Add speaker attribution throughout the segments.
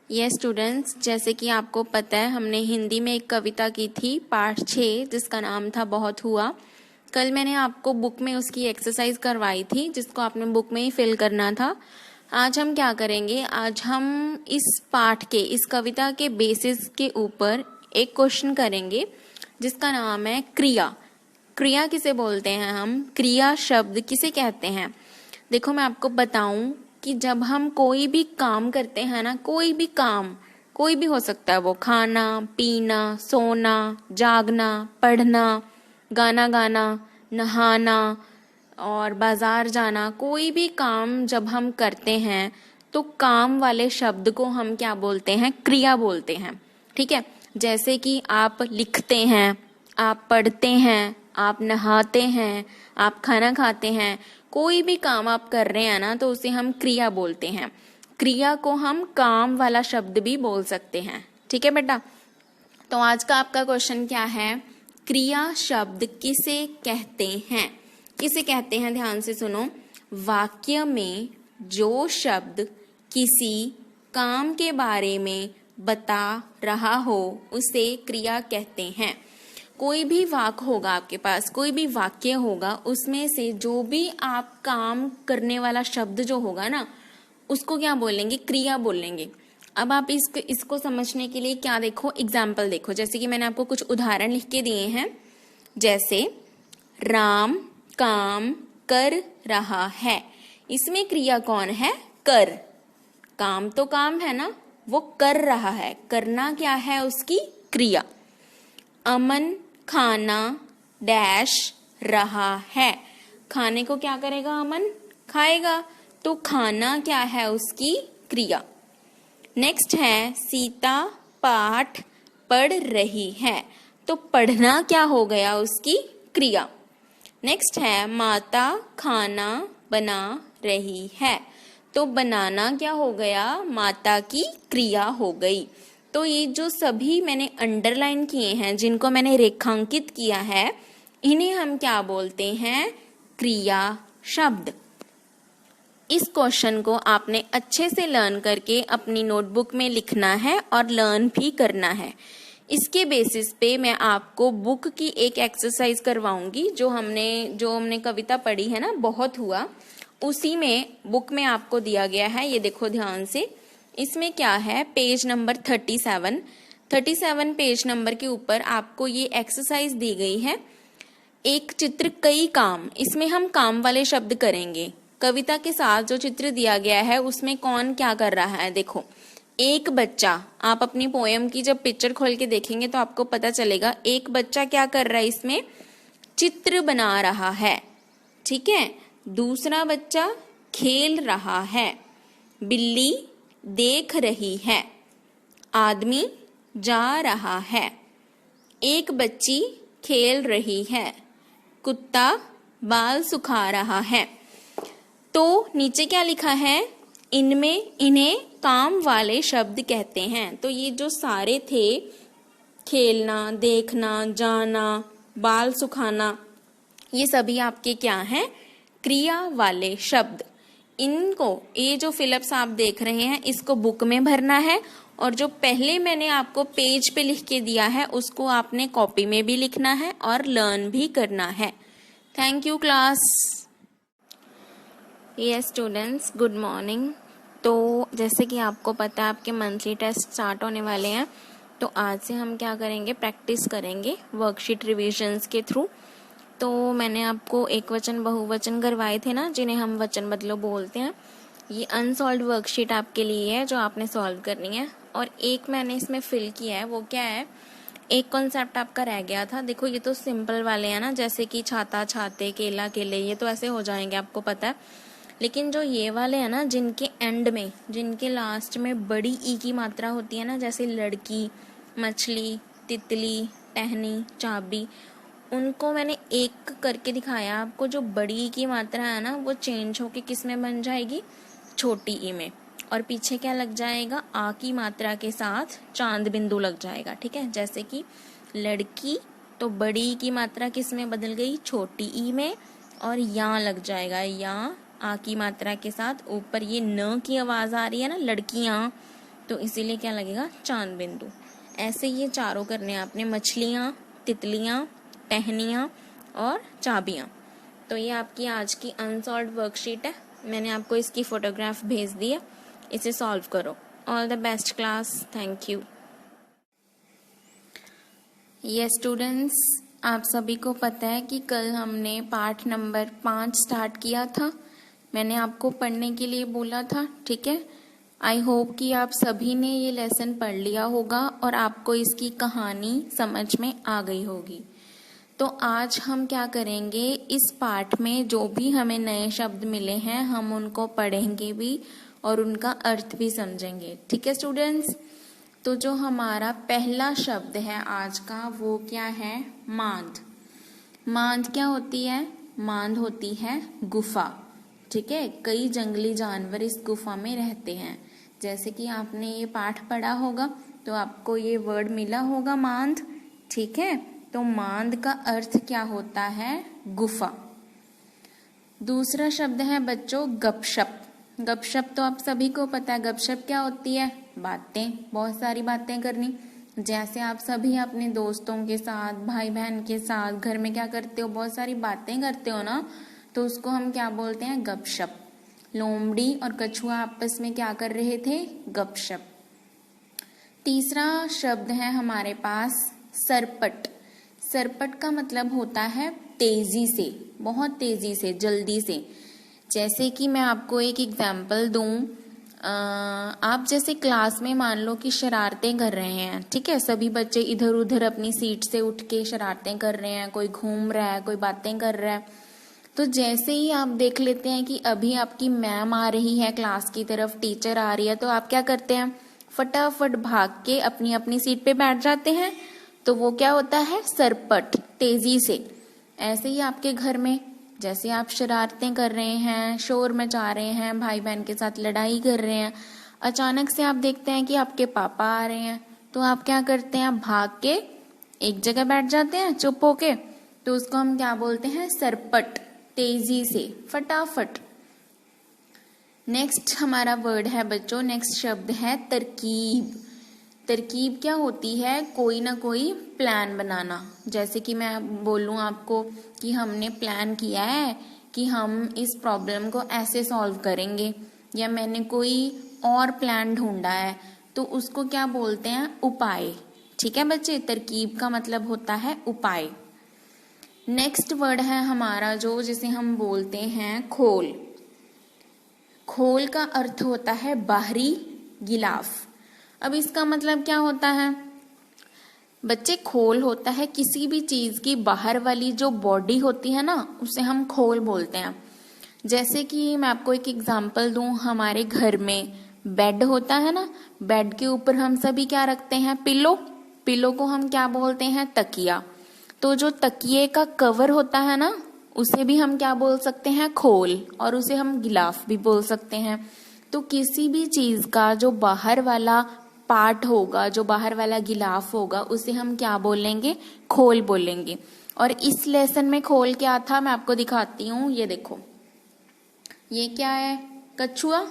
Speaker 1: ये स्टूडेंट्स, जैसे कि आपको पता है हमने हिंदी में एक कविता की थी पाठ 6 जिसका नाम था बहुत हुआ। कल मैंने आपको बुक में उसकी एक्सरसाइज करवाई थी जिसको आपने बुक में ही फिल करना था। आज हम क्या करेंगे, आज हम इस पाठ के, इस कविता के बेसिस के ऊपर एक क्वेश्चन करेंगे जिसका नाम है क्रिया। क्रिया किसे बोलते हैं हम, क्रिया शब्द किसे कहते हैं। देखो मैं आपको बताऊं कि जब हम कोई भी काम करते हैं ना, कोई भी काम कोई भी हो सकता है, वो खाना पीना, सोना, जागना, पढ़ना, गाना गाना, नहाना और बाजार जाना, कोई भी काम जब हम करते हैं तो काम वाले शब्द को हम क्या बोलते हैं, क्रिया बोलते हैं। ठीक है, जैसे कि आप लिखते हैं, आप पढ़ते हैं, आप नहाते हैं, आप खाना खाते हैं, कोई भी काम आप कर रहे हैं ना तो उसे हम क्रिया बोलते हैं। क्रिया को हम काम वाला शब्द भी बोल सकते हैं। ठीक है बेटा, तो आज का आपका क्वेश्चन क्या है, क्रिया शब्द किसे कहते हैं। किसे कहते हैं, ध्यान से सुनो। वाक्य में जो शब्द किसी काम के बारे में बता रहा हो उसे क्रिया कहते हैं। कोई भी वाक्य होगा आपके पास, कोई भी वाक्य होगा, उसमें से जो भी आप काम करने वाला शब्द जो होगा ना उसको क्या बोलेंगे, क्रिया बोलेंगे। अब आप इसको समझने के लिए क्या देखो, एग्जाम्पल देखो। जैसे कि मैंने आपको कुछ उदाहरण लिख के दिए हैं, जैसे राम काम कर रहा है। इसमें क्रिया कौन है, कर। काम तो काम है ना, वो कर रहा है, करना क्या है उसकी क्रिया। अमन खाना डैश रहा है, खाने को क्या करेगा अमन, खाएगा, तो खाना क्या है उसकी क्रिया। नेक्स्ट है सीता पाठ पढ़ रही है, तो पढ़ना क्या हो गया उसकी क्रिया। नेक्स्ट है माता खाना बना रही है, तो बनाना क्या हो गया, माता की क्रिया हो गई। तो ये जो सभी मैंने अंडरलाइन किए हैं, जिनको मैंने रेखांकित किया है, इन्हें हम क्या बोलते हैं, क्रिया शब्द। इस क्वेश्चन को आपने अच्छे से लर्न करके अपनी नोटबुक में लिखना है और लर्न भी करना है। इसके बेसिस पे मैं आपको बुक की एक एक्सरसाइज करवाऊंगी, जो हमने कविता पढ़ी है ना बहुत हुआ, उसी में बुक में आपको दिया गया है। ये देखो ध्यान से, इसमें क्या है, पेज नंबर 37 पेज नंबर के ऊपर आपको ये एक्सरसाइज दी गई है। एक चित्र कई काम, इसमें हम काम वाले शब्द करेंगे। कविता के साथ जो चित्र दिया गया है उसमें कौन क्या कर रहा है, देखो एक बच्चा, आप अपनी पोयम की जब पिक्चर खोल के देखेंगे तो आपको पता चलेगा एक बच्चा क्या कर रहा है, इसमें चित्र बना रहा है। ठीक है, दूसरा बच्चा खेल रहा है, बिल्ली देख रही है, आदमी जा रहा है, एक बच्ची खेल रही है, कुत्ता बाल सुखा रहा है। तो नीचे क्या लिखा है, इन्हें काम वाले शब्द कहते हैं। तो ये जो सारे थे, खेलना, देखना, जाना, बाल सुखाना, ये सभी आपके क्या हैं, क्रिया वाले शब्द। इनको, ये जो फिलअप्स आप देख रहे हैं, इसको बुक में भरना है, और जो पहले मैंने आपको पेज पे लिख के दिया है उसको आपने कॉपी में भी लिखना है और लर्न भी करना है। Thank you class. Yes students, good morning. तो जैसे कि आपको पता है आपके मंथली टेस्ट स्टार्ट होने वाले हैं, तो आज से हम क्या करेंगे, प्रैक्टिस करेंगे वर्कशीट रिविजन्स के थ्रू। तो मैंने आपको एक वचन बहुवचन करवाए थे ना, जिन्हें हम वचन बदलो बोलते हैं। ये अनसॉल्व्ड वर्कशीट आपके लिए है जो आपने सॉल्व करनी है। और एक मैंने इसमें फिल किया है, वो क्या है, एक कॉन्सेप्ट आपका रह गया था। देखो ये तो सिंपल वाले हैं ना, जैसे कि छाता छाते, केला केले, ये तो ऐसे हो जाएंगे आपको पता है। लेकिन जो ये वाले हैं ना, जिनके एंड में, जिनके लास्ट में बड़ी ई की मात्रा होती है ना, जैसे लड़की, मछली, तितली, टहनी, चाबी, उनको मैंने एक करके दिखाया आपको। जो बड़ी की मात्रा है ना वो चेंज होके किस में बन जाएगी, छोटी ई में, और पीछे क्या लग जाएगा, आ की मात्रा के साथ चांद बिंदु लग जाएगा। ठीक है, जैसे कि लड़की, तो बड़ी की मात्रा किस में बदल गई, छोटी ई में, और यहाँ लग जाएगा, यहाँ आ की मात्रा के साथ ऊपर ये न की आवाज आ रही है ना, लड़कियां, तो इसीलिए क्या लगेगा, चांद बिंदु। ऐसे ये चारों करने हैं आपने, मछलियाँ, तितलियाँ, टहनियाँ और चाबियाँ। तो ये आपकी आज की अनसॉल्व्ड वर्कशीट है। मैंने आपको इसकी फ़ोटोग्राफ भेज दी है, इसे सॉल्व करो। All the best class, thank you. ये स्टूडेंट्स, आप सभी को पता है कि कल हमने पाठ नंबर 5 स्टार्ट किया था। मैंने आपको पढ़ने के लिए बोला था, ठीक है। आई होप कि आप सभी ने ये लेसन पढ़ लिया होगा और आपको इसकी कहानी समझ में आ गई होगी। तो आज हम क्या करेंगे, इस पाठ में जो भी हमें नए शब्द मिले हैं हम उनको पढ़ेंगे भी और उनका अर्थ भी समझेंगे, ठीक है स्टूडेंट्स। तो जो हमारा पहला शब्द है आज का वो क्या है, मांद। मांद क्या होती है, मांद होती है गुफा, ठीक है। कई जंगली जानवर इस गुफा में रहते हैं। जैसे कि आपने ये पाठ पढ़ा होगा तो आपको ये वर्ड मिला होगा मांद, ठीक है। तो मांद का अर्थ क्या होता है, गुफा। दूसरा शब्द है बच्चों गपशप। गपशप तो आप सभी को पता है, गपशप क्या होती है, बातें, बहुत सारी बातें करनी। जैसे आप सभी अपने दोस्तों के साथ, भाई बहन के साथ घर में क्या करते हो, बहुत सारी बातें करते हो ना, तो उसको हम क्या बोलते हैं, गपशप। लोमड़ी और कछुआ आपस में क्या कर रहे थे, गपशप। तीसरा शब्द है हमारे पास सरपट। सरपट का मतलब होता है तेजी से, बहुत तेजी से, जल्दी से। जैसे कि मैं आपको एक एग्जाम्पल दूं, आप जैसे क्लास में मान लो कि शरारतें कर रहे हैं, ठीक है। सभी बच्चे इधर उधर अपनी सीट से उठ के शरारतें कर रहे हैं, कोई घूम रहा है, कोई बातें कर रहा है। तो जैसे ही आप देख लेते हैं कि अभी आपकी मैम आ रही है क्लास की तरफ, टीचर आ रही है, तो आप क्या करते हैं, फटाफट भाग के अपनी अपनी सीट पे बैठ जाते हैं। तो वो क्या होता है, सरपट, तेजी से। ऐसे ही आपके घर में जैसे आप शरारतें कर रहे हैं, शोर मचा रहे हैं, भाई बहन के साथ लड़ाई कर रहे हैं, अचानक से आप देखते हैं कि आपके पापा आ रहे हैं, तो आप क्या करते हैं, भाग के एक जगह बैठ जाते हैं चुप होके। तो उसको हम क्या बोलते हैं, सरपट, तेजी से, फटाफट। नेक्स्ट हमारा वर्ड है बच्चों, नेक्स्ट शब्द है तरकीब। तरकीब क्या होती है, कोई ना कोई प्लान बनाना। जैसे कि मैं बोलूं आपको कि हमने प्लान किया है कि हम इस प्रॉब्लम को ऐसे सॉल्व करेंगे, या मैंने कोई और प्लान ढूंढा है, तो उसको क्या बोलते हैं, उपाय, ठीक है बच्चे। तरकीब का मतलब होता है उपाय। नेक्स्ट वर्ड है हमारा जो, जिसे हम बोलते हैं खोल। खोल का अर्थ होता है बाहरी गिलाफ। अब इसका मतलब क्या होता है बच्चे, खोल होता है किसी भी चीज की बाहर वाली जो बॉडी होती है ना, उसे हम खोल बोलते हैं। जैसे कि मैं आपको एक एग्जांपल दूं, हमारे घर में बेड होता है ना, बेड के ऊपर हम सभी क्या रखते हैं, पिलो। पिलो को हम क्या बोलते हैं, तकिया। तो जो तकिए का कवर होता है ना, उसे भी हम क्या बोल सकते हैं, खोल, और उसे हम गिलाफ भी बोल सकते हैं। तो किसी भी चीज का जो बाहर वाला पार्ट होगा, जो बाहर वाला गिलाफ होगा, उसे हम क्या बोलेंगे, खोल बोलेंगे। और इस लेसन में खोल क्या था, मैं आपको दिखाती हूँ। ये देखो, ये क्या है, कछुआ।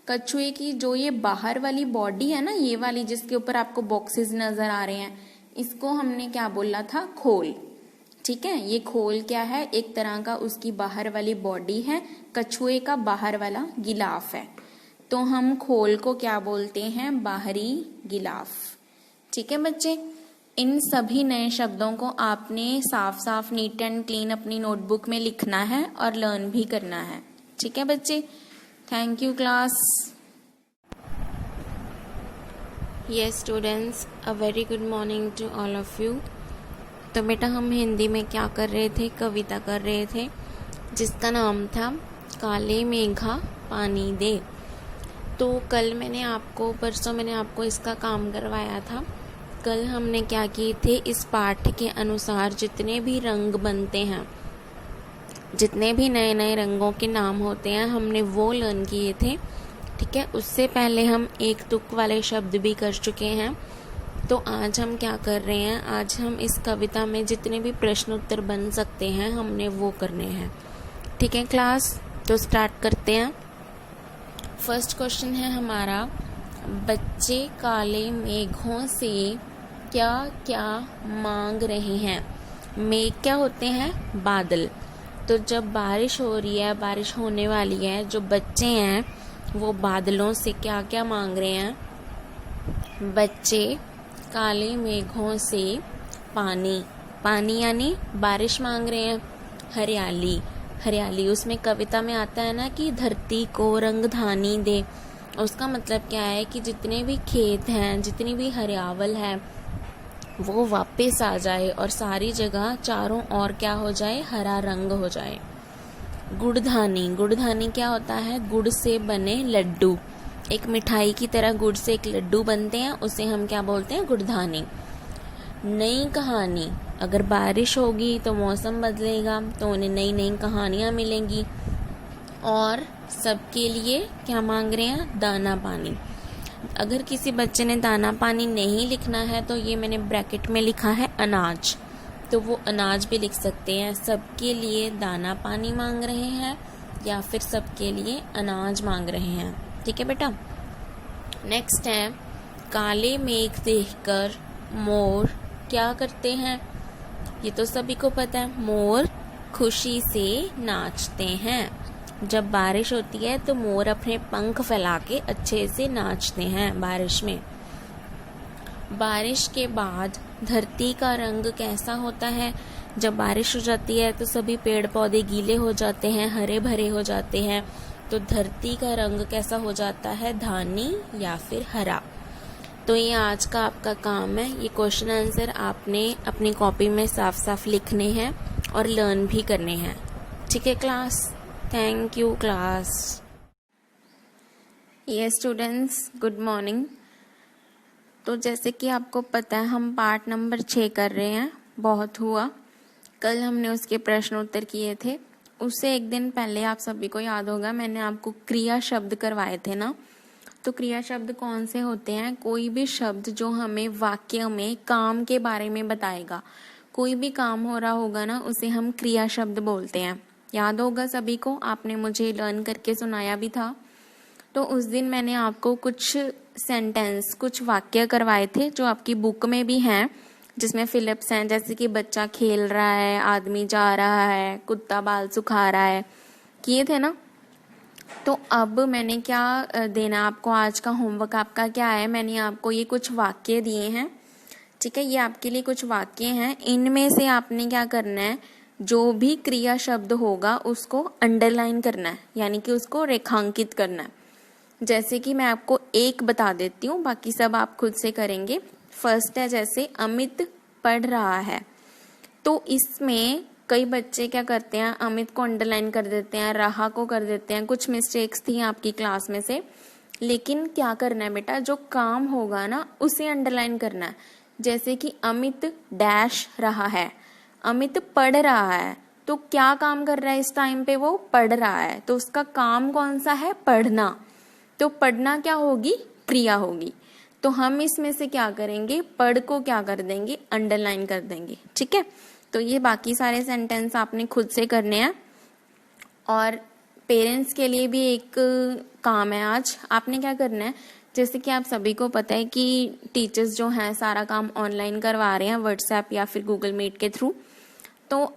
Speaker 1: कछुए की जो ये बाहर वाली बॉडी है ना, ये वाली जिसके ऊपर आपको बॉक्सेस नजर आ रहे हैं, इसको हमने क्या बोला था, खोल, ठीक है। ये खोल क्या है, एक तरह का उसकी बाहर वाली बॉडी है, कछुए का बाहर वाला गिलाफ है। तो हम खोल को क्या बोलते हैं, बाहरी गिलाफ, ठीक है बच्चे। इन सभी नए शब्दों को आपने साफ साफ, नीट एंड क्लीन अपनी नोटबुक में लिखना है और लर्न भी करना है, ठीक है बच्चे। Thank you class. Yes students, a very good morning to all of you. तो बेटा हम हिंदी में क्या कर रहे थे, कविता कर रहे थे जिसका नाम था काले मेघा पानी दे। तो कल मैंने आपको, परसों मैंने आपको इसका काम करवाया था। कल हमने क्या किए थे, इस पाठ के अनुसार जितने भी रंग बनते हैं, जितने भी नए नए रंगों के नाम होते हैं, हमने वो लर्न किए थे, ठीक है। उससे पहले हम एक तुक वाले शब्द भी कर चुके हैं। तो आज हम क्या कर रहे हैं, आज हम इस कविता में जितने भी प्रश्न उत्तर बन सकते हैं हमने वो करने हैं, ठीक है क्लास। तो स्टार्ट करते हैं। फर्स्ट क्वेश्चन है हमारा, बच्चे काले मेघों से क्या क्या मांग रहे हैं। मेघ क्या होते हैं? बादल। तो जब बारिश हो रही है, बारिश होने वाली है, जो बच्चे हैं वो बादलों से क्या क्या मांग रहे हैं? बच्चे काले मेघों से पानी, पानी यानी बारिश मांग रहे हैं। हरियाली, हरियाली उसमें कविता में आता है ना कि धरती को रंगधानी दे। उसका मतलब क्या है कि जितने भी खेत हैं, जितनी भी हरियावल है, वो वापस आ जाए और सारी जगह चारों ओर क्या हो जाए? हरा रंग हो जाए। गुड़धानी, गुड़धानी क्या होता है? गुड़ से बने लड्डू। एक मिठाई की तरह गुड़ से एक लड्डू बनते हैं, उसे हम क्या बोलते हैं? गुड़धानी। नई कहानी, अगर बारिश होगी तो मौसम बदलेगा, तो उन्हें नई नई कहानियाँ मिलेंगी। और सबके लिए क्या मांग रहे हैं? दाना पानी। अगर किसी बच्चे ने दाना पानी नहीं लिखना है तो ये मैंने ब्रैकेट में लिखा है अनाज, तो वो अनाज भी लिख सकते हैं। सबके लिए दाना पानी मांग रहे हैं या फिर सबके लिए अनाज मांग रहे हैं। ठीक है बेटा। नेक्स्ट है, काले मेघ देखकर मोर क्या करते हैं? ये तो सभी को पता है, मोर खुशी से नाचते हैं। जब बारिश होती है तो मोर अपने पंख फैला के अच्छे से नाचते हैं बारिश में। बारिश के बाद धरती का रंग कैसा होता है? जब बारिश हो जाती है तो सभी पेड़ पौधे गीले हो जाते हैं, हरे भरे हो जाते हैं, तो धरती का रंग कैसा हो जाता है? धानी या फिर हरा। तो ये आज का आपका काम है। ये क्वेश्चन आंसर आपने अपनी कॉपी में साफ साफ लिखने हैं और लर्न भी करने हैं। ठीक है क्लास? Thank you class. ये स्टूडेंट्स, गुड मॉर्निंग। तो जैसे कि आपको पता है हम पार्ट नंबर 6 कर रहे हैं। बहुत हुआ, कल हमने उसके प्रश्न उत्तर किए थे। उससे एक दिन पहले आप सभी को याद होगा मैंने आपको क्रिया शब्द करवाए थे ना। तो क्रिया शब्द कौन से होते हैं? कोई भी शब्द जो हमें वाक्य में काम के बारे में बताएगा। कोई भी काम हो रहा होगा ना, उसे हम क्रिया शब्द बोलते हैं। याद होगा सभी को, आपने मुझे लर्न करके सुनाया भी था। तो उस दिन मैंने आपको कुछ सेंटेंस, कुछ वाक्य करवाए थे जो आपकी बुक में भी हैं, जिसमें फिलिप्स हैं, जैसे कि बच्चा खेल रहा है, आदमी जा रहा है, कुत्ता बाल सुखा रहा है, किए थे ना। तो अब मैंने क्या देना आपको, आज का होमवर्क आपका क्या है? मैंने आपको ये कुछ वाक्य दिए हैं। ठीक है, ये आपके लिए कुछ वाक्य हैं। इनमें से आपने क्या करना है? जो भी क्रिया शब्द होगा उसको अंडरलाइन करना है, यानी कि उसको रेखांकित करना है। जैसे कि मैं आपको एक बता देती हूँ, बाकी सब आप खुद से करेंगे। फर्स्ट है जैसे अमित पढ़ रहा है, तो इसमें कई बच्चे क्या करते हैं? अमित को अंडरलाइन कर देते हैं, रहा को कर देते हैं। कुछ मिस्टेक्स थी आपकी क्लास में से, लेकिन क्या करना है बेटा? जो काम होगा ना उसे अंडरलाइन करना है। जैसे कि अमित डैश रहा है, अमित पढ़ रहा है, तो क्या काम कर रहा है इस टाइम पे? वो पढ़ रहा है, तो उसका काम कौन सा है? पढ़ना। तो पढ़ना क्या होगी? क्रिया होगी। तो हम इसमें से क्या करेंगे? पढ़ को क्या कर देंगे? अंडरलाइन कर देंगे। ठीक है, तो ये बाकी सारे सेंटेंस आपने खुद से करने हैं। और पेरेंट्स के लिए भी एक काम है आज। आपने क्या करना है? जैसे कि आप सभी को पता है कि टीचर्स जो हैं सारा काम ऑनलाइन करवा रहे हैं, व्हाट्सएप या फिर गूगल मीट के थ्रू। तो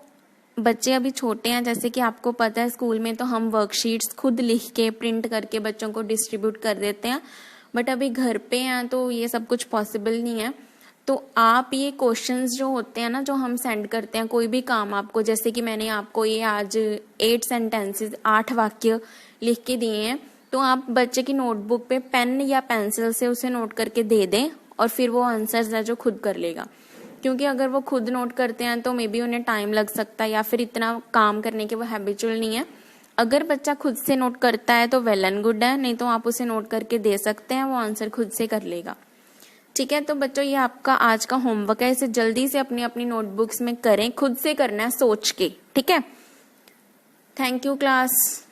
Speaker 1: बच्चे अभी छोटे हैं, जैसे कि आपको पता है स्कूल में तो हम वर्कशीट्स खुद लिख के प्रिंट करके बच्चों को डिस्ट्रीब्यूट कर देते हैं, बट अभी घर पे हैं तो ये सब कुछ पॉसिबल नहीं है। तो आप ये क्वेश्चंस जो होते हैं ना, जो हम सेंड करते हैं, कोई भी काम आपको, जैसे कि मैंने आपको ये आज 8 सेंटेंसेस, 8 वाक्य लिख के दिए हैं, तो आप बच्चे की नोटबुक पे पेन या पेंसिल से उसे नोट करके दे दें और फिर वो आंसर्स है जो खुद कर लेगा। क्योंकि अगर वो खुद नोट करते हैं तो मे बी उन्हें टाइम लग सकता है या फिर इतना काम करने के वो हैबिचुअल नहीं है। अगर बच्चा खुद से नोट करता है तो वेल एंड गुड है, नहीं तो आप उसे नोट करके दे सकते हैं, वो आंसर खुद से कर लेगा। ठीक है, तो बच्चों ये आपका आज का होमवर्क है, इसे जल्दी से अपनी अपनी नोटबुक्स में करें, खुद से करना है सोच के। ठीक है, थैंक यू क्लास।